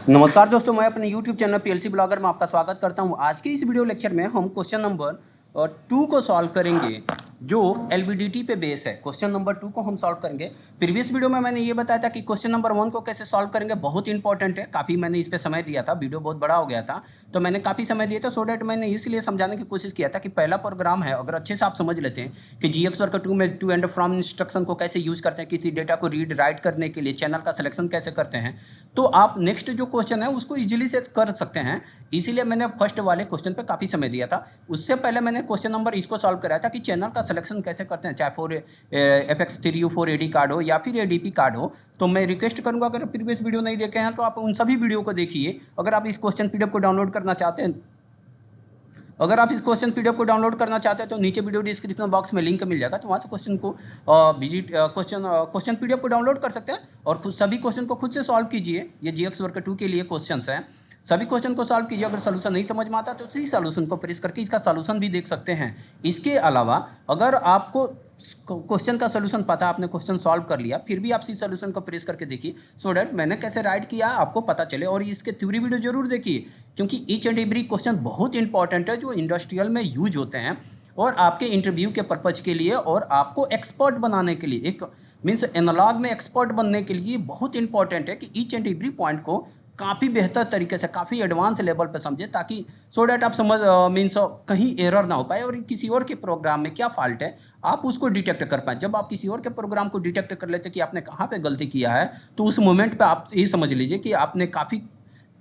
नमस्कार दोस्तों, मैं अपने YouTube चैनल पीएलसी ब्लॉगर में आपका स्वागत करता हूं। आज के इस वीडियो लेक्चर में हम क्वेश्चन नंबर 2 को सॉल्व करेंगे जो एलवीडीटी पे बेस है। क्वेश्चन नंबर 2 को हम सॉल्व करेंगे। प्रीवियस वीडियो में मैंने ये बताया था कि क्वेश्चन नंबर 1 को कैसे सॉल्व करेंगे, बहुत इंपॉर्टेंट है। काफ़ी मैंने इस पे समय दिया था, वीडियो बहुत बड़ा हो गया था तो मैंने काफ़ी समय दिया था। सो डैट मैंने इसलिए समझाने की कोशिश किया था कि पहला प्रोग्राम है, अगर अच्छे से आप समझ लेते हैं कि जीएक्स वर्कर 2 में टू एंड फ्रॉम इंस्ट्रक्शन को कैसे यूज करते हैं, किसी डेटा को रीड राइट करने के लिए चैनल का सिलेक्शन कैसे करते हैं, तो आप नेक्स्ट जो क्वेश्चन है उसको इजीली से कर सकते हैं। इसीलिए मैंने फर्स्ट वाले क्वेश्चन पे काफ़ी समय दिया था। उससे पहले मैंने क्वेश्चन नंबर इसको सॉल्व कराया था कि चैनल का सिलेक्शन कैसे करते हैं, चाहे FX3U4 AD कार्ड हो या फिर ADP कार्ड हो। तो मैं रिक्वेस्ट करूंगा, अगर प्रीवियस वीडियो नहीं देखे हैं तो आप उन सभी वीडियो को देखिए। अगर आप इस क्वेश्चन पीडीएफ को डाउनलोड करना चाहते हैं तो नीचे वीडियो डिस्क्रिप्शन बॉक्स में लिंक मिल जाएगा, तो वहाँ से क्वेश्चन को विजिट क्वेश्चन पीडीएफ को डाउनलोड कर सकते हैं और खुद सभी क्वेश्चन को खुद से सॉल्व कीजिए। ये जीएक्स वर्कर 2 के लिए क्वेश्चंस हैं, सभी क्वेश्चन को सॉल्व कीजिए। अगर सॉल्यूशन नहीं समझ में आता तो उसी सॉल्यूशन को प्रेस करके इसका सॉल्यूशन भी देख सकते हैं। इसके अलावा अगर आपको क्वेश्चन का सॉल्यूशन पता, आपने क्वेश्चन सॉल्व कर लिया, फिर भी आप इसी सॉल्यूशन को प्रेस करके देखिए, सो डैट मैंने कैसे राइट किया आपको पता चले। और इसके थ्योरी वीडियो जरूर देखिए, क्योंकि ईच एंड एवरी क्वेश्चन बहुत इंपॉर्टेंट है जो इंडस्ट्रियल में यूज होते हैं और आपके इंटरव्यू के पर्पज के लिए और आपको एक्सपर्ट बनाने के लिए, एक मीन्स एनालॉग में एक्सपर्ट बनने के लिए बहुत इंपॉर्टेंट है कि ईच एंड एवरी पॉइंट को काफ़ी बेहतर तरीके से, काफ़ी एडवांस लेवल पे समझे, ताकि सो डैट आप समझ मीन्स कहीं एरर ना हो पाए और किसी और के प्रोग्राम में क्या फॉल्ट है आप उसको डिटेक्ट कर पाए। जब आप किसी और के प्रोग्राम को डिटेक्ट कर लेते कि आपने कहाँ पे गलती किया है, तो उस मोमेंट पे आप ये समझ लीजिए कि आपने काफ़ी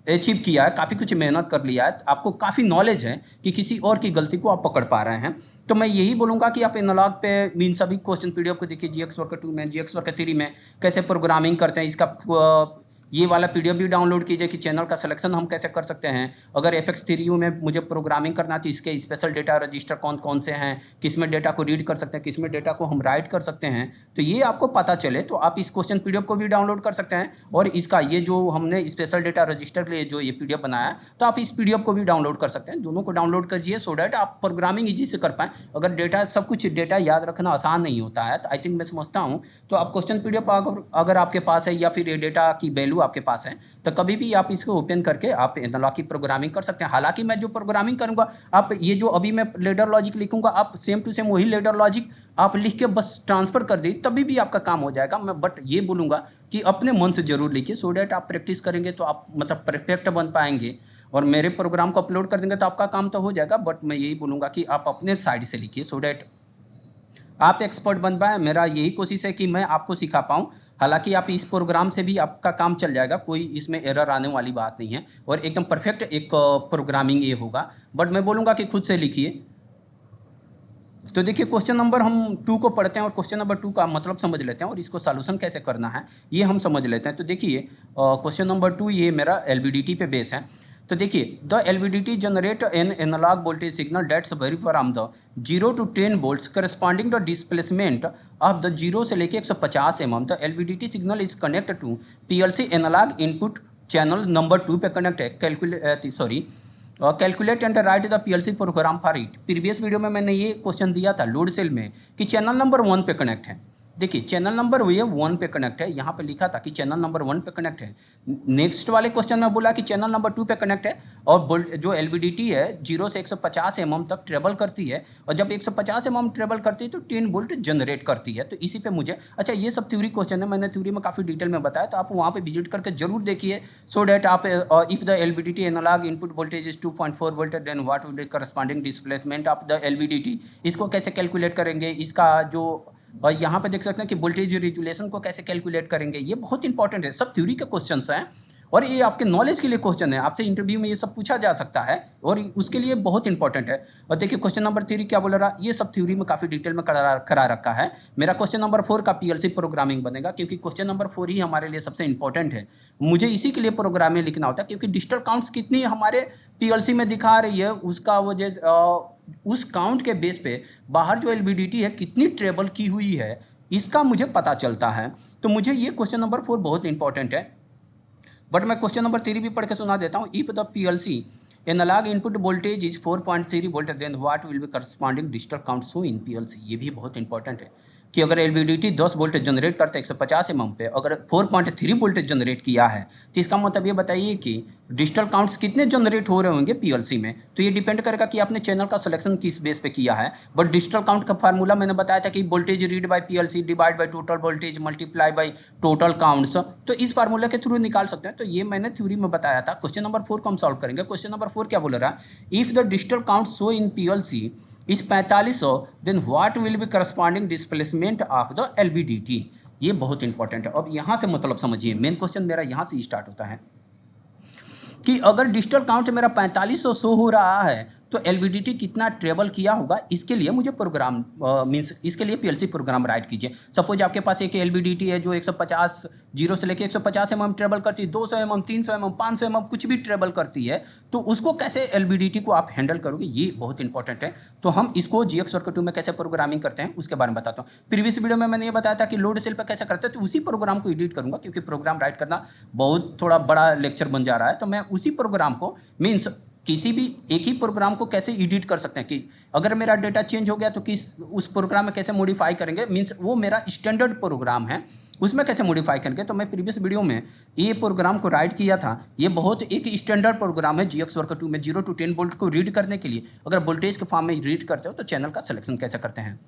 अचीव किया है, काफ़ी कुछ मेहनत कर लिया है, आपको काफ़ी नॉलेज है कि किसी और की गलती को आप पकड़ पा रहे हैं। तो मैं यही बोलूँगा कि आप एनालॉग पे मीन सभी क्वेश्चन पीडीएफ को देखिए। जीएक्स वर्कर 2 में, जीएक्स वर्कर 3 में कैसे प्रोग्रामिंग करते हैं, इसका ये वाला पीडीएफ भी डाउनलोड कीजिए कि चैनल का सिलेक्शन हम कैसे कर सकते हैं। अगर FX3U में मुझे प्रोग्रामिंग करना तो इसके स्पेशल डेटा रजिस्टर कौन कौन से हैं, किसमें डेटा को रीड कर सकते हैं, किसमें डेटा को हम राइट कर सकते हैं, तो ये आपको पता चले तो आप इस क्वेश्चन पीडीएफ को भी डाउनलोड कर सकते हैं। और इसका ये जो हमने स्पेशल डेटा रजिस्टर के लिए जो ये पीडीएफ बनाया है, तो आप इस पीडीएफ को भी डाउनलोड कर सकते हैं। दोनों को डाउनलोड कीजिए सो डैट आप प्रोग्रामिंग ईजी से कर पाएँ। अगर डेटा सब कुछ डेटा याद रखना आसान नहीं होता है, तो आई थिंक मैं समझता हूँ, तो आप क्वेश्चन पीडीएफ अगर आपके पास है या फिर ये डेटा की वैल्यू आपके पास है, तो कभी भी आप इसको ओपन करके आप एनालॉग की प्रोग्रामिंग कर सकते हैं। हालांकि मैं जो प्रोग्रामिंग करूंगा, आप ये जो अभी मैं लेडर लॉजिक लिखूंगा, आप सेम टू सेम वही लेडर लॉजिक आप लिख के बस ट्रांसफर कर दी, तभी भी आपका काम हो जाएगा। मैं बट ये बोलूंगा कि अपने मन से जरूर लिखिए, सो डैट आप प्रैक्टिस करेंगे तो आप मतलब परफेक्ट बन पाएंगे। और मेरे प्रोग्राम को अपलोड कर देंगे तो आपका काम तो हो जाएगा, बट मैं यही बोलूंगा कि आप अपने साइड से लिखिए सो डैट आप एक्सपर्ट बन पाए। मेरा यही कोशिश है कि मैं आपको सिखा पाऊँ। हालांकि आप इस प्रोग्राम से भी आपका काम चल जाएगा, कोई इसमें एरर आने वाली बात नहीं है और एकदम परफेक्ट एक प्रोग्रामिंग ये होगा। बट मैं बोलूँगा कि खुद से लिखिए। तो देखिए, क्वेश्चन नंबर हम 2 को पढ़ते हैं और क्वेश्चन नंबर 2 का मतलब समझ लेते हैं और इसको सॉल्यूशन कैसे करना है ये हम समझ लेते हैं। तो देखिए, क्वेश्चन नंबर 2 ये मेरा एलवीडीटी पे बेस है। तो देखिए, the LVDT generate an analog voltage signal that's vary from the 0 to 10 volts corresponding the displacement of the 0 से लेके 150 mm। The LVDT signal is connect to PLC analog input channel number 2 पे connect है। Calculate and write the PLC program for it. Previous video में मैंने ये question दिया था load cell में कि चैनल नंबर 1 पे कनेक्ट है। देखिए, चैनल नंबर 1 पे कनेक्ट है, यहाँ पे लिखा था कि चैनल नंबर 1 पे कनेक्ट है। नेक्स्ट वाले क्वेश्चन में बोला कि चैनल नंबर 2 पे कनेक्ट है और जो एलवीडीटी है 0 से 150 mm तक ट्रेवल करती है और जब 150 mm ट्रेवल करती है तो 10 वोल्ट जनरेट करती है। तो इसी पे मुझे, अच्छा ये सब थ्योरी क्वेश्चन है, मैंने थ्योरी में काफ़ी डिटेल में बताया, तो आप वहाँ पे विजिट करके जरूर देखिए सो डैट आप if the LVDT analog input voltage is 2.4 volt then what will be corresponding displacement of the LVDT, इसको कैसे कैलकुलेट करेंगे, इसका जो और यहाँ पे देख सकते हैं कि वोल्टेज रेगुलेशन को कैसे कैलकुलेट करेंगे, ये बहुत इंपॉर्टेंट है। सब थ्योरी के क्वेश्चंस हैं और ये आपके नॉलेज के लिए क्वेश्चन है, आपसे इंटरव्यू में ये सब पूछा जा सकता है और उसके लिए बहुत इंपॉर्टेंट है। और देखिए, क्वेश्चन नंबर 3 क्या बोल रहा, ये सब थ्योरी में काफी डिटेल में करा रखा है। मेरा क्वेश्चन नंबर 4 का पीएलसी प्रोग्रामिंग बनेगा, क्योंकि क्वेश्चन नंबर 4 ही हमारे लिए सबसे इंपॉर्टेंट है। मुझे इसी के लिए प्रोग्रामिंग लिखना होता है, क्योंकि डिजिटल काउंट्स कितनी हमारे पीएलसी में दिखा रही है, उसका वजह उस काउंट के बेस पे बाहर जो एलवीडीटी है कितनी ट्रेवल की हुई है, इसका मुझे पता चलता है। तो मुझे ये क्वेश्चन नंबर 4 बहुत इंपॉर्टेंट है। बट मैं क्वेश्चन नंबर 3 भी पढ़ के सुना देता हूँ। If the PLC analog input voltage is 4.3 volt then what will be corresponding digital count show in PLC, ये भी बहुत इंपॉर्टेंट है। कि अगर एलवीडीटी 10 वोल्टेज जनरेट करता है 150 mm पे, अगर 4.3 वोल्टेज जनरेट किया है, तो इसका मतलब ये बताइए कि डिजिटल काउंट्स कितने जनरेट हो रहे होंगे पीएलसी में। तो ये डिपेंड करेगा कि आपने चैनल का सिलेक्शन किस बेस पे किया है। बट डिजिटल काउंट का फार्मूला मैंने बताया था कि voltage read by PLC divide by total voltage multiply by total counts, तो इस फार्मूला के थ्रू निकाल सकते हैं। तो ये मैंने थ्योरी में बताया था। क्वेश्चन नंबर 4 को हम सॉल्व करेंगे। क्वेश्चन नंबर 4 क्या बोल रहा है, if the digital count show in PLC is 4500 then what will be corresponding displacement of the LVDT. ये बहुत इंपॉर्टेंट है। अब यहां से मतलब समझिए, मेन क्वेश्चन मेरा यहां से स्टार्ट होता है कि अगर डिजिटल काउंट मेरा 4500 शो हो रहा है तो एलवीडीटी कितना ट्रेवल किया होगा, इसके लिए मुझे प्रोग्राम मींस इसके लिए पीएलसी प्रोग्राम राइट कीजिए। सपोज आपके पास एक एलवीडीटी है जो 150 जीरो से लेके 150 mm ट्रेवल करती है, 200 mm 300 mm 500 mm कुछ भी ट्रेवल करती है, तो उसको कैसे एलवीडीटी को आप हैंडल करोगे, ये बहुत इंपॉर्टेंट है। तो हम इसको जीएक्स वर्क 2 में कैसे प्रोग्रामिंग करते हैं उसके बारे में बताता हूँ। प्रीवियस वीडियो में मैंने ये बताया था कि लोड सेल पर कैसे करते हैं, तो उसी प्रोग्राम को एडिट करूंगा क्योंकि प्रोग्राम राइट करना बहुत थोड़ा बड़ा लेक्चर बन जा रहा है। तो मैं उसी प्रोग्राम को मीन्स किसी भी एक ही प्रोग्राम को कैसे एडिट कर सकते हैं कि अगर मेरा डेटा चेंज हो गया तो किस उस प्रोग्राम में कैसे मॉडिफाई करेंगे, मींस वो मेरा स्टैंडर्ड प्रोग्राम है उसमें कैसे मॉडिफाई करेंगे। तो मैं प्रीवियस वीडियो में ये प्रोग्राम को राइट किया था। ये बहुत एक स्टैंडर्ड प्रोग्राम है जीएक्स वर्क 2 में 0 to 10 वोल्ट को रीड करने के लिए। अगर वोल्टेज के फॉर्म में रीड करते हो तो चैनल का सिलेक्शन कैसे करते हैं।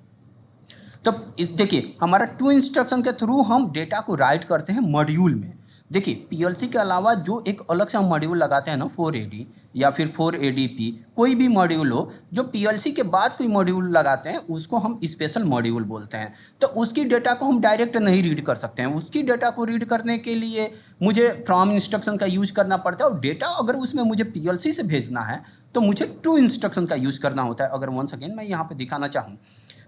तो देखिए हमारा 2 इंस्ट्रक्शन के थ्रू हम डेटा को राइट करते हैं मॉड्यूल में। देखिए पीएलसी के अलावा जो एक अलग से हम मॉड्यूल लगाते हैं ना 4AD या फिर 4ADP, कोई भी मॉड्यूल हो जो पीएलसी के बाद कोई मॉड्यूल लगाते हैं उसको हम स्पेशल मॉड्यूल बोलते हैं। तो उसकी डेटा को हम डायरेक्ट नहीं रीड कर सकते हैं। उसकी डेटा को रीड करने के लिए मुझे फ्रॉम इंस्ट्रक्शन का यूज करना पड़ता है, और डेटा अगर उसमें मुझे पीएलसी से भेजना है तो मुझे 2 इंस्ट्रक्शन का यूज करना होता है। अगर वंस अगेन मैं यहाँ पे दिखाना चाहूँ,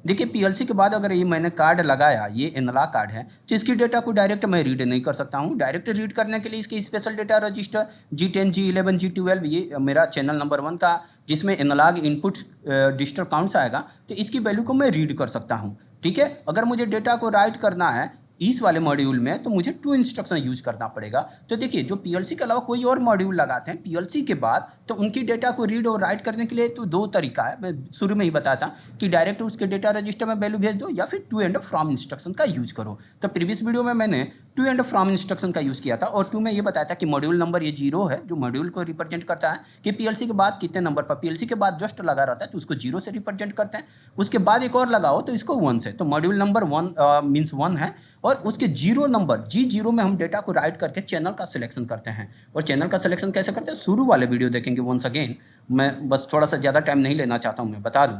देखिए पीएलसी के बाद अगर ये मैंने कार्ड लगाया, ये एनालॉग कार्ड है, तो इसकी डेटा को डायरेक्ट मैं रीड नहीं कर सकता हूँ। डायरेक्ट रीड करने के लिए इसके special data register G10 G11 G12, ये मेरा चैनल नंबर 1 का जिसमें एनालॉग इनपुट डिजिटल काउंट्स आएगा, तो इसकी वैल्यू को मैं रीड कर सकता हूँ। ठीक है, अगर मुझे डेटा को राइट करना है इस वाले मॉड्यूल में तो मुझे 2 इंस्ट्रक्शन यूज करना पड़ेगा। तो देखिए जो पीएलसी के अलावा कोई और मॉड्यूल लगाते हैं पीएलसी के बाद, तो उनकी डेटा को रीड और राइट करने के लिए तो 2 तरीका है। मैं शुरू में ही बताया था कि डायरेक्ट उसके डेटा रजिस्टर में वैल्यू भेज दो या फिर टू एंड फ्रॉम इंस्ट्रक्शन का यूज करो। तो प्रीवियस वीडियो में मैंने टू एंड फ्रॉम इंस्ट्रक्शन का यूज किया था, और 2 में ये बताया था कि मॉड्यूल नंबर ये 0 है जो मॉड्यूल को रिप्रेजेंट करता है कि पीएलसी के बाद कितने नंबर पर, पीएलसी के बाद जस्ट लगा रहता है तो उसको 0 से रिप्रेजेंट करते हैं। उसके बाद एक और लगाओ तो इसको 1 से, तो मॉड्यूल नंबर 1 मींस 1 है, और उसके 0 नंबर G0 में हम डेटा को राइट करके चैनल का सिलेक्शन करते हैं। और चैनल का सिलेक्शन कैसे करते हैं शुरू वाले वीडियो देखेंगे वंस अगेन। मैं बस थोड़ा सा ज्यादा टाइम नहीं लेना चाहता हूं, मैं बता दूं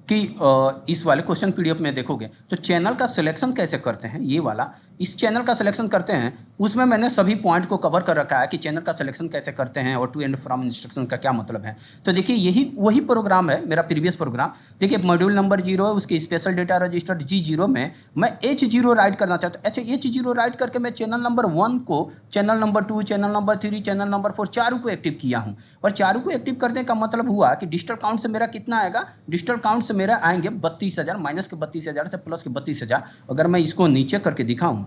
कि इस वाले क्वेश्चन पीडीएफ में देखोगे तो चैनल का सिलेक्शन कैसे करते हैं, ये वाला इस चैनल का सिलेक्शन करते हैं, उसमें मैंने सभी पॉइंट को कवर कर रखा है कि चैनल का सिलेक्शन कैसे करते हैं और टू एंड फ्रॉम इंस्ट्रक्शन का क्या मतलब है। तो देखिए यही वही प्रोग्राम है मेरा प्रीवियस प्रोग्राम। देखिए मॉड्यूल नंबर 0 है, उसके स्पेशल डेटा रजिस्टर G0 में मैं H0 राइट करना चाहता हूँ। अच्छा H0 राइट करके मैं चैनल नंबर 1 को, channel number 2, channel number 3, channel number 4 चारों को एक्टिव किया हूँ। और चारों को एक्टिव करने का मतलब हुआ कि डिजिटल काउंट से मेरा कितना आएगा, डिजिटल काउंट से मेरा आएंगे 32,000, माइनस के 32,000 से प्लस के 32,000। अगर मैं इसको नीचे करके दिखाऊं,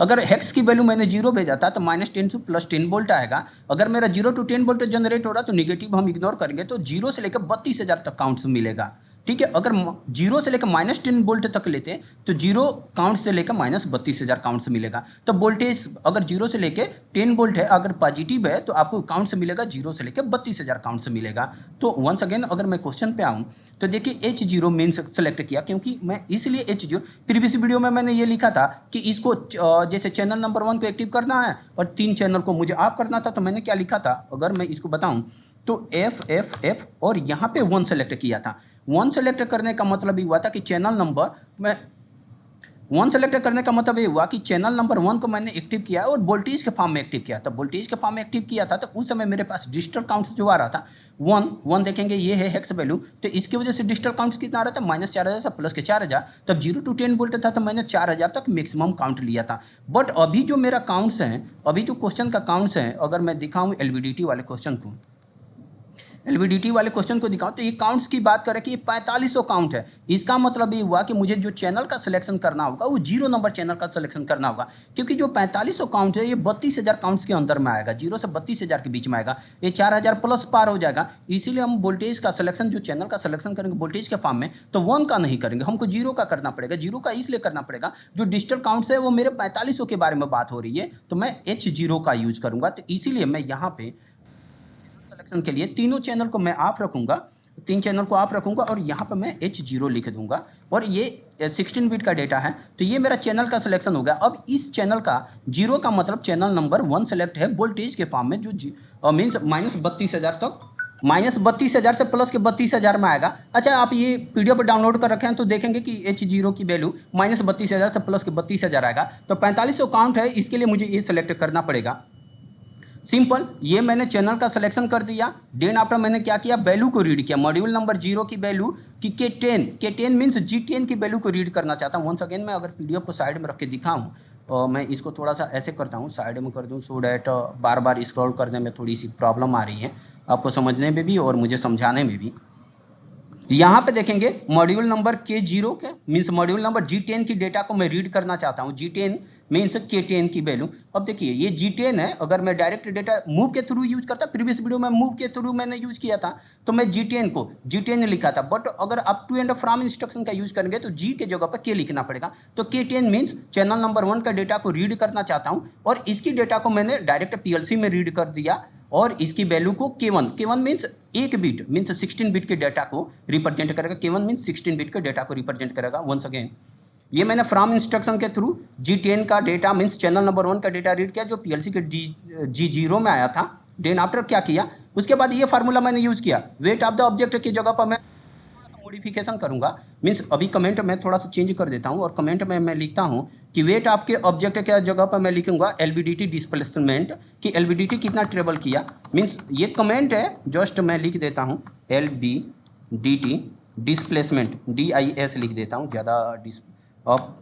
अगर हेक्स की वैल्यू मैंने 0 भेजा था तो -10 से +10 वोल्ट आएगा। अगर मेरा 0 to 10 वोल्ट जनरेट हो रहा तो निगेटिव हम इग्नोर करेंगे तो 0 से लेकर 32,000 तक काउंट्स मिलेगा। ठीक है, अगर 0 से लेकर -10 वोल्ट तक लेते हैं तो 0 काउंट से लेकर -32,000 काउंट से मिलेगा। तो वोल्टेज अगर 0 से लेकर 10 वोल्ट है, अगर पॉजिटिव है तो आपको काउंट से मिलेगा 0 से लेकर 32,000 काउंट से मिलेगा। तो वंस अगेन अगर मैं क्वेश्चन पे आऊं तो देखिए H0 मेन सेलेक्ट किया, क्योंकि मैं इसलिए H0 प्रीवियस वीडियो में मैंने ये लिखा था कि इसको जैसे चैनल नंबर 1 को एक्टिव करना है और 3 चैनल को मुझे ऑफ करना था, तो मैंने क्या लिखा था अगर मैं इसको बताऊं तो F और यहाँ पे 1 सेलेक्ट किया था। 1 सेलेक्ट करने का मतलब ये हुआ था कि चैनल नंबर में 1 सेलेक्ट करने का मतलब ये हुआ कि चैनल नंबर 1 को मैंने एक्टिव किया और वोल्टेज के फॉर्म में एक्टिव किया। तो वोल्टेज के फॉर्म में एक्टिव किया था तो उस समय मेरे पास डिजिटल काउंट्स जो आ रहा था 1 देखेंगे ये है हेक्स वैल्यू, तो इसकी वजह से डिजिटल काउंट्स कितना आ रहा था -4,000 से प्लस के 4,000। तब 0 to 10 वोल्ट था तो मैंने 4,000 तक मैक्सिमम काउंट लिया था। बट अभी जो मेरा काउंट्स हैं, अभी जो क्वेश्चन का काउंट्स हैं, अगर मैं दिखाऊं एलवीडीटी वाले क्वेश्चन को, एलवीडीटी वाले क्वेश्चन को दिखाऊं तो ये काउंट्स की बात करें कि ये 4500 काउंट है। इसका मतलब ये हुआ कि मुझे जो चैनल का सिलेक्शन करना होगा वो 0 नंबर चैनल का सिलेक्शन करना होगा, क्योंकि जो 4500 काउंट है ये 32000 काउंट्स के अंदर में आएगा, 0 से 32000 के बीच में आएगा, ये 4000 प्लस पार हो जाएगा। इसीलिए हम वोल्टेज का सिलेक्शन, जो चैनल का सिलेक्शन करेंगे वोल्टेज के फॉर्म में, तो 1 का नहीं करेंगे, हमको 0 का करना पड़ेगा। 0 का इसलिए करना पड़ेगा, जो डिजिटल काउंट्स है वो मेरे 4500 के बारे में बात हो रही है, तो मैं H0 का यूज करूंगा। तो इसीलिए मैं यहाँ पे सिलेक्शन के लिए तीनों चैनल को मैं ऑफ रखूंगा, 3 चैनल को ऑफ रखूंगा और यहाँ पे मैं H0 लिख दूंगा। और ये 16 बिट का डेटा है, तो ये मेरा चैनल का सिलेक्शन हो गया। अब इस चैनल का 0 का मतलब चैनल नंबर 1 सेलेक्ट है वोल्टेज के फॉर्म में, जो मीन्स -32000 तक, -32000 से प्लस के 32000 में आएगा। अच्छा, आप ये पीडीएफ डाउनलोड कर रखे हैं तो देखेंगे कि H0 की वैल्यू -32000 से प्लस के 32000 आएगा। तो 4500 काउंट है, इसके लिए मुझे ये सेलेक्ट करना पड़ेगा। सिंपल, ये मैंने चैनल का सिलेक्शन कर दिया। देन आफ्टर मैंने क्या किया, वैल्यू को रीड किया, मॉड्यूल नंबर 0 की वैल्यू की K10 मीन्स G10 की वैल्यू को रीड करना चाहता हूँ। वंस अगेन मैं अगर पीडीएफ को साइड में रख के दिखाऊँ, और मैं इसको थोड़ा सा ऐसे करता हूँ, साइड में कर दूँ, so that bar bar scroll करने में थोड़ी सी प्रॉब्लम आ रही है, आपको समझने में भी और मुझे समझाने में भी। यहाँ पे देखेंगे मॉड्यूल नंबर K0 के मीन्स मॉड्यूल नंबर G10 की डेटा को मैं रीड करना चाहता हूँ। G10 मीन्स K10 की वैल्यू। अब देखिए ये G10 है, अगर मैं डायरेक्ट डेटा मूव के थ्रू यूज करता, प्रीवियस वीडियो में मूव के थ्रू मैंने यूज किया था, तो मैं G10 को G10 लिखा था। बट अगर आप टू एंड फ्रॉम इंस्ट्रक्शन का यूज करेंगे तो G के जगह पर K लिखना पड़ेगा। तो K10 मीन्स चैनल नंबर 1 का डेटा को रीड करना चाहता हूँ, और इसकी डेटा को मैंने डायरेक्ट PLC में रीड कर दिया, और इसकी वैल्यू को K1 means 1 bit means 16 bit के डेटा को रिप्रेजेंट करेगा। K1 मीन्स 16 बिट के डेटा को रिप्रेजेंट करेगा। वंस अगेन ये मैंने फ्रॉम इंस्ट्रक्शन के थ्रू G10 का डेटा मीन्स चैनल नंबर 1 का डेटा रीड किया, जो PLC के G0 में आया था। देन आफ्टर क्या किया, उसके बाद ये फार्मूला मैंने यूज किया, वेट ऑफ द ऑब्जेक्ट की जगह पर मैं मॉडिफिकेशन करूंगा। मीन्स अभी कमेंट में थोड़ा सा चेंज कर देता हूं, और कमेंट में मैं लिखता हूं कि वेट आपके ऑब्जेक्ट के जगह पर मैं लिखूंगा LVDT डिस्प्लेसमेंट, कि LVDT कितना ट्रेवल किया। मीन्स ये कमेंट है, जस्ट मैं लिख देता हूं LVDT डिस्प्लेसमेंट, DIS लिख देता हूं, ज़्यादा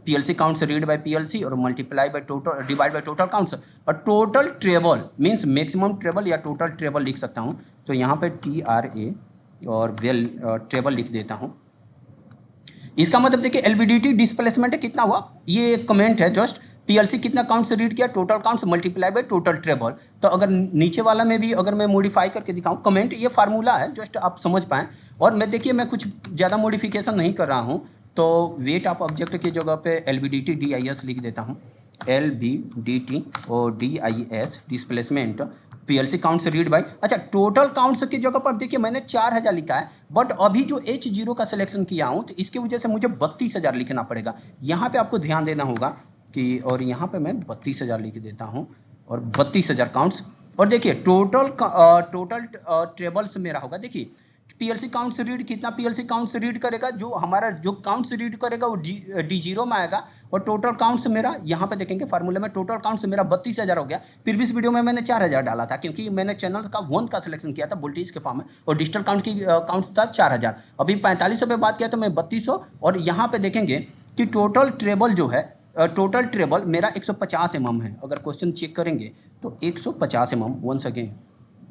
PLC counts read by PLC और multiply by total divide by total counts, और total travel means maximum travel या टोटल ट्रेवल लिख सकता हूं। तो यहाँ पे TRA और वेल ट्रेवल लिख देता हूं। इसका मतलब देखिए LVDT डिस्प्लेसमेंट कितना हुआ, ये एक कमेंट है, जस्ट PLC कितना काउंट्स रीड किया, total counts multiply by total travel. तो अगर नीचे वाला में भी अगर मैं मॉडिफाई करके दिखाऊं, कमेंट ये फार्मूला है, जस्ट आप समझ पाएं। और मैं देखिए मैं कुछ ज़्यादा मॉडिफिकेशन नहीं कर रहा हूं, तो वेट ऑफ ऑब्जेक्ट की जगह पे LVDT DIS लिख देता हूं, LVDT और DIS displacement PLC counts read bye. अच्छा, टोटल काउंट्स की जगह पर देखिए मैंने 4000 लिखा है, बट अभी जो H0 का सिलेक्शन किया हूं तो इसकी वजह से मुझे 32000 लिखना पड़ेगा। यहाँ पे आपको ध्यान देना होगा कि, और यहाँ पे मैं 32000 लिख देता हूँ, और 32000 काउंट्स। और देखिए टोटल ट्रेबल्स मेरा होगा। देखिए PLC काउंट्स रीड कितना, PLC काउंट्स रीड करेगा, जो हमारा जो काउंट्स रीड करेगा वो D0 में आएगा, और टोटल काउंट्स मेरा यहाँ पे देखेंगे फार्मूला में, टोटल काउंट्स मेरा 32000 हो गया। प्रीवियस वीडियो में मैंने 4000 डाला था, क्योंकि मैंने चैनल का 1 का सिलेक्शन किया था वोल्टेज के फॉर्म में, और डिजिटल काउंट की काउंट्स था 4000। अभी 4500 पे बात किया तो मैं 3200, और यहाँ पे देखेंगे कि टोटल ट्रेबल जो है, टोटल ट्रेबल मेरा 150 mm है। अगर क्वेश्चन चेक करेंगे तो 150 mm। वंस अगेन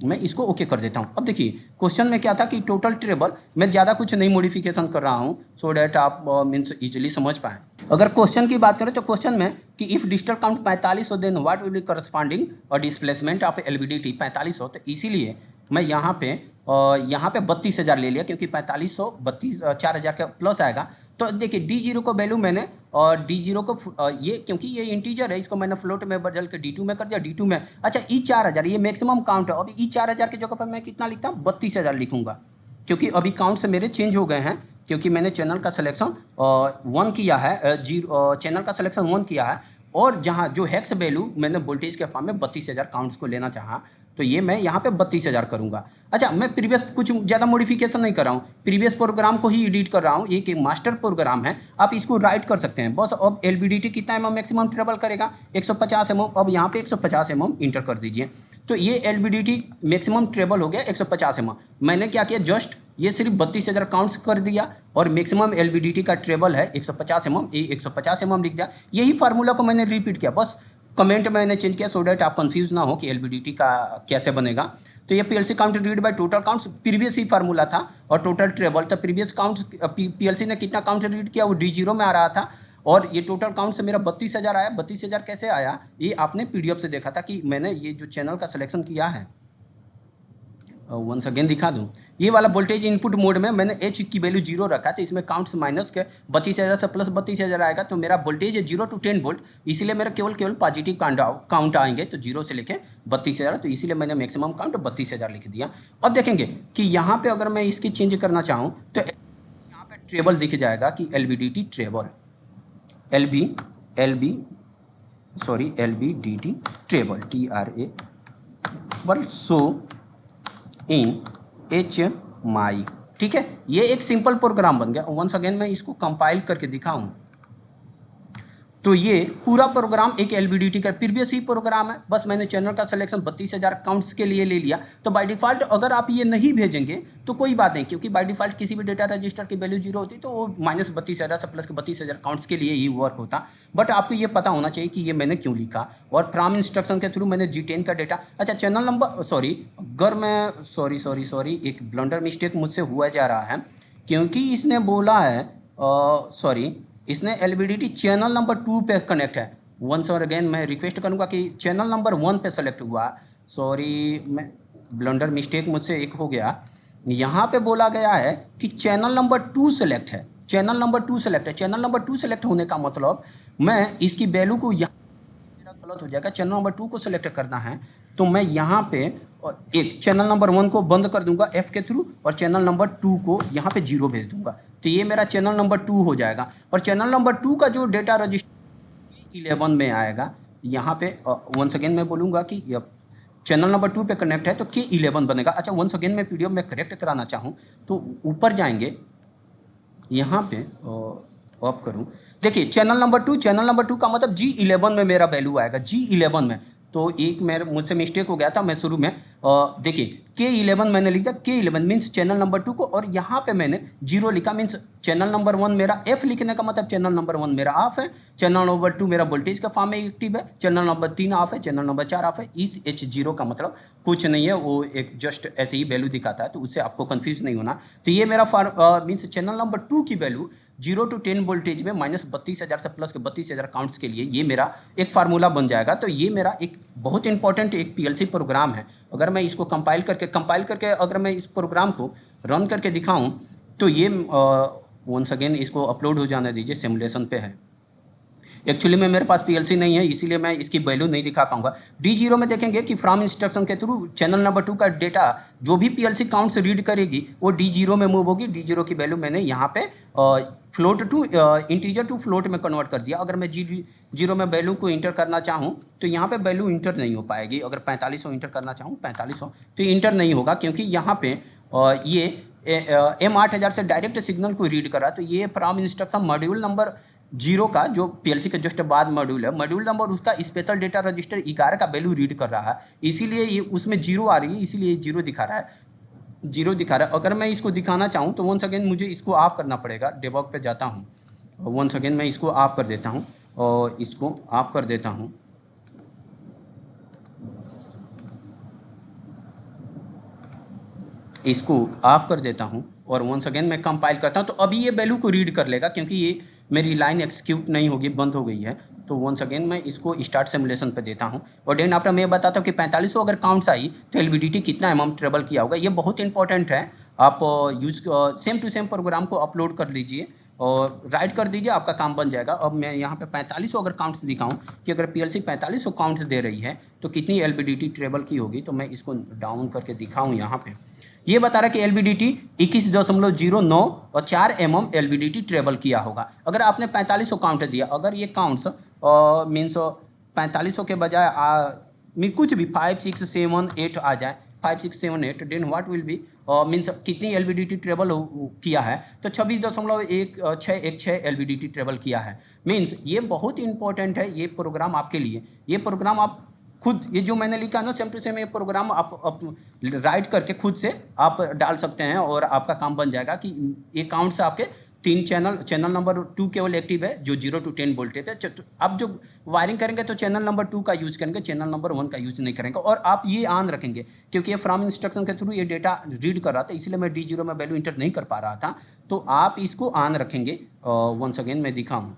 मैं इसको ओके कर देता हूं। अब देखिए क्वेश्चन में क्या था कि टोटल ट्रेबल, मैं ज़्यादा कुछ नहीं मॉडिफिकेशन कर रहा हूं, सो डैट आप मीन्स इजीली समझ पाएं। अगर क्वेश्चन की बात करें तो क्वेश्चन में कि if digital count 4500 then what will be corresponding और डिस्प्लेसमेंट ऑफ LVDT 4500, तो इसीलिए मैं यहाँ पे 32000 ले लिया, क्योंकि 4500 4000 का प्लस आएगा। तो देखिए D0 को वैल्यू मैंने, और D0 को ये क्योंकि ये इंटीजर है, इसको मैंने फ्लोट में बदल के D2 में कर दिया, D2 में। अच्छा, E4000 ये मैक्सिमम काउंट है। अभी E4000 की जगह पर मैं कितना लिखता हूँ, 32000 लिखूंगा, क्योंकि अभी काउंट से मेरे चेंज हो गए हैं, क्योंकि मैंने चैनल का सिलेक्शन 1 किया है, चैनल का सिलेक्शन 1 किया है, और जहाँ जो हेक्स वैल्यू मैंने वोल्टेज के फॉर्म में 32000 काउंट्स को लेना चाहा, तो ये मैं यहाँ पे 32000 करूंगा। अच्छा, मैं प्रीवियस कुछ ज़्यादा मॉडिफिकेशन नहीं कर रहा हूँ, प्रीवियस प्रोग्राम को ही एडिट कर रहा हूँ। एक मास्टर प्रोग्राम है, आप इसको राइट कर सकते हैं बस। अब LVDT कितना mm मैक्सिमम ट्रेवल करेगा, 150 mm। अब यहाँ पे 150 mm इंटर कर दीजिए, तो ये LVDT मैक्सिमम ट्रेवल हो गया 150 mm। मैंने क्या किया, जस्ट ये सिर्फ 32000 काउंट्स कर दिया, और मैक्सिमम LVDT का ट्रेवल है 150 mm, ये 150 mm लिख दिया। यही फार्मूला को मैंने रिपीट किया, बस कमेंट मैंने चेंज किया, सो डैट आप कंफ्यूज ना हो कि LVDT का कैसे बनेगा। तो ये PLC count read by total counts previous he formula था, और टोटल ट्रेबल तो प्रीवियस काउंट पीएलसी ने कितना काउंट रीड किया वो D0 में आ रहा था, और ये टोटल काउंट से मेरा 32,000 आया। 32,000 कैसे आया, ये आपने पीडीएफ से देखा था कि मैंने ये जो चैनल का सिलेक्शन किया है, वंस अगेन दिखा दूं, ये वाला वोल्टेज इनपुट मोड में मैंने एच की वैल्यू 0 रखा, तो इसमें काउंट्स माइनस के 32,000 से प्लस 32,000 आएगा, तो मेरा वोल्टेज है 0 to 10 वोल्ट, इसीलिए मेरा केवल पॉजिटिव काउंट आएंगे, तो 0 से लेके 32,000, तो इसीलिए मैंने मैक्सिमम काउंट 32,000 लिख दिया। अब देखेंगे कि यहाँ पे अगर मैं इसकी चेंज करना चाहूँ तो यहाँ पे ट्रेबल दिख जाएगा कि LVDT treble, LVDT treble TRA सो इन HMI, ठीक है। ये एक सिंपल प्रोग्राम बन गया। वंस अगेन मैं इसको कंपाइल करके दिखाऊं तो ये पूरा प्रोग्राम एक LVDT का प्रीवियस ही प्रोग्राम है, बस मैंने चैनल का सिलेक्शन 32,000 काउंट्स के लिए ले लिया। तो बाय डिफॉल्ट अगर आप ये नहीं भेजेंगे तो कोई बात नहीं, क्योंकि बाय डिफॉल्ट किसी भी डेटा रजिस्टर की वैल्यू 0 होती तो वो -32,000 से प्लस के 32,000 काउंट्स के लिए ही वर्क होता। बट आपको ये पता होना चाहिए कि ये मैंने क्यों लिखा, और फ्रॉम इंस्ट्रक्शन के थ्रू मैंने G10 का डेटा, अच्छा चैनल नंबर, अगर मैं सॉरी एक ब्लंडर मिस्टेक मुझसे हुआ जा रहा है, क्योंकि इसने बोला है इसने LVDT चैनल नंबर 2 पे कनेक्ट है। वंस और अगेन मैं रिक्वेस्ट करूंगा कि चैनल नंबर 1 पे सेलेक्ट हुआ, मैं ब्लंडर मिस्टेक मुझसे एक हो गया। यहाँ पे बोला गया है कि चैनल नंबर 2 सेलेक्ट है, चैनल नंबर 2 सेलेक्ट है। चैनल नंबर 2 सेलेक्ट होने का मतलब मैं इसकी वैल्यू को यहाँ गलत हो जाएगा, चैनल नंबर 2 को सिलेक्ट करना है तो मैं यहाँ पे एक चैनल नंबर 1 को बंद कर दूंगा F के थ्रू, और चैनल नंबर 2 को यहाँ पे 0 भेज दूंगा, तो ये मेरा चैनल नंबर 2 हो जाएगा। और चैनल नंबर 2 का जो डेटा रजिस्टर 11 में आएगा, यहाँ पे वंस अगेन मैं बोलूँगा कि चैनल नंबर 2 पे कनेक्ट है तो K11 बनेगा। अच्छा वंस अगेन मैं पीडीएफ में करेक्ट कराना चाहूँ तो ऊपर जाएंगे, यहाँ पे ऑफ करूँ, देखिए चैनल नंबर 2 का मतलब G11 में मेरा वैल्यू आएगा, G11 में। तो एक मुझसे मिस्टेक हो गया था, मैं शुरू में देखिए K11 मैंने लिखा, K11 मीन्स चैनल नंबर 2 को, और यहाँ पे मैंने 0 लिखा, मीन्स चैनल नंबर 1 मेरा F लिखने का मतलब चैनल नंबर 1 मेरा ऑफ है, चैनल नंबर 2 मेरा वोल्टेज का फॉर्म में एक्टिव है, चैनल नंबर 3 ऑफ है, चैनल नंबर 4 ऑफ है। इस H0 का मतलब कुछ नहीं है, वो एक जस्ट ऐसे ही वैल्यू दिखाता है, तो उससे आपको कंफ्यूज नहीं होना। तो ये मेरा मीन्स चैनल नंबर 2 की वैल्यू 0 to 10 वोल्टेज में -32,000 से प्लस के 32,000 काउंट्स के लिए ये मेरा एक फार्मूला बन जाएगा। तो ये मेरा एक बहुत इंपॉर्टेंट एक पीएलसी प्रोग्राम है। अगर मैं इसको कंपाइल करके अगर मैं इस प्रोग्राम को रन करके दिखाऊं तो ये वंस अगेन इसको अपलोड हो जाने दीजिए, सिमुलेशन पे है। एक्चुअली में मेरे पास पीएलसी नहीं है, इसीलिए मैं इसकी वैल्यू नहीं दिखा पाऊंगा। D0 में देखेंगे कि फ्रॉम इंस्ट्रक्शन के थ्रू चैनल नंबर 2 का डेटा जो भी पीएलसी काउंट्स रीड करेगी वो D0 में मूव होगी। D0 की वैल्यू मैंने यहाँ पे float to integer to float में कन्वर्ट कर दिया। अगर मैं G0 में वैल्यू को इंटर करना चाहूँ तो यहाँ पे वैल्यू इंटर नहीं हो पाएगी। अगर 4500 इंटर करना चाहूँ 4500 तो इंटर नहीं होगा, क्योंकि यहाँ पे ये M8000 से डायरेक्ट सिग्नल को रीड कर रहा है। तो ये फ्रॉम इंस्ट्रक्शन मॉड्यूल नंबर 0 का जो पीएलसी के जस्ट बाद मॉड्यूल है, मॉड्यूल नंबर उसका स्पेशल डेटा रजिस्टर 11 का वैल्यू रीड कर रहा है, इसीलिए ये उसमें 0 आ रही है, इसीलिए 0 दिखा रहा है। अगर मैं इसको दिखाना चाहूँ तो वंस अगेन मुझे इसको ऑफ करना पड़ेगा। डेबॉग पे जाता हूँ, वंस अगेन मैं इसको ऑफ कर देता हूँ और इसको ऑफ कर देता हूँ। इसको ऑफ कर देता हूँ और वंस अगेन मैं कंपाइल करता हूँ। तो अभी ये वैल्यू को रीड कर लेगा, क्योंकि ये मेरी लाइन एक्सिक्यूट नहीं होगी, बंद हो गई है। तो वंस अगेन मैं इसको स्टार्ट सिमुलेशन पे देता हूँ और देन आफ्टर मैं बताता हूँ कि 4500 अगर काउंट्स आई तो LVDT कितना अमाउंट ट्रेवल किया होगा। ये बहुत इंपॉर्टेंट है। आप use same to same program को अपलोड कर लीजिए और राइट कर दीजिए, आपका काम बन जाएगा। अब मैं यहाँ पे 4500 अगर काउंट्स दिखाऊं कि अगर पीएलसी 4500 काउंट्स दे रही है तो कितनी LVDT ट्रेवल की होगी। तो मैं इसको डाउन करके दिखाऊं, यहाँ पे ये बता रहा है कि LVDT 21.09 और 4 mm LVDT ट्रेवल किया होगा। अगर आपने 4500 काउंट दिया, अगर ये काउंट्स मीन्स 4500 के बजाय कुछ भी 5 6 7 8 आ जाए, 5 6 7 8, then what will be means कितनी LVDT ट्रेवल किया है तो 26.1616 LVDT ट्रेवल किया है। मीन्स ये बहुत इंपॉर्टेंट है ये प्रोग्राम आपके लिए। ये प्रोग्राम आप खुद, ये जो मैंने लिखा ना सेम टू सेम, ये प्रोग्राम आप राइट करके खुद से आप डाल सकते हैं और आपका काम बन जाएगा कि ये काउंट्स आपके 3 चैनल नंबर 2 केवल एक्टिव है जो 0 to 10 वोल्टेज है। अब जो वायरिंग करेंगे तो चैनल नंबर 2 का यूज करेंगे, चैनल नंबर 1 का यूज नहीं करेंगे। और आप ये ऑन रखेंगे क्योंकि ये फ्रॉम इंस्ट्रक्शन के थ्रू ये डेटा रीड कर रहा था, इसलिए मैं D0 में वैल्यू इंटर नहीं कर पा रहा था, तो आप इसको ऑन रखेंगे। वंस अगेन मैं दिखाऊं,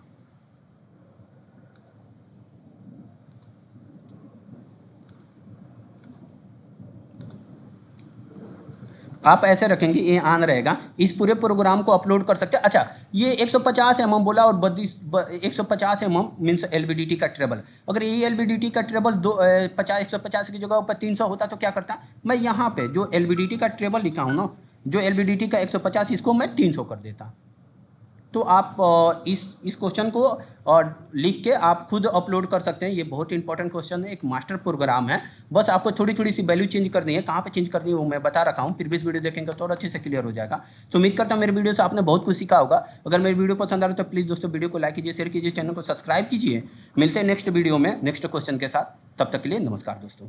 आप ऐसे रखेंगे, ये ऑन रहेगा। इस पूरे प्रोग्राम को अपलोड कर सकते हैं। अच्छा, ये 150 mm बोला और 150 mm मीन्स एलबीडीटी का ट्रेबल। अगर ये एलबीडीटी का ट्रेबल 150 की जगह ऊपर 300 होता तो क्या करता, मैं यहाँ पे जो एलबीडीटी का ट्रेबल लिखा हूँ ना, जो एलबीडीटी का 150, इसको मैं 300 कर देता। तो आप इस क्वेश्चन को लिख के आप खुद अपलोड कर सकते हैं। ये बहुत इंपॉर्टेंट क्वेश्चन है, एक मास्टर प्रोग्राम है। बस आपको थोड़ी थोड़ी सी वैल्यू चेंज करनी है, कहाँ पे चेंज करनी है वो मैं बता रखा हूँ, फिर भी इस वीडियो देखेंगे तो और अच्छे से क्लियर हो जाएगा। तो उम्मीद करता हूँ मेरे वीडियो से आपने बहुत कुछ सीखा होगा। अगर मेरी वीडियो पसंद आ रहा है तो प्लीज़ दोस्तों वीडियो को लाइक कीजिए, शेयर कीजिए, चैनल को सब्सक्राइब कीजिए। मिलते हैं नेक्स्ट वीडियो में नेक्स्ट क्वेश्चन के साथ, तब तक के लिए नमस्कार दोस्तों।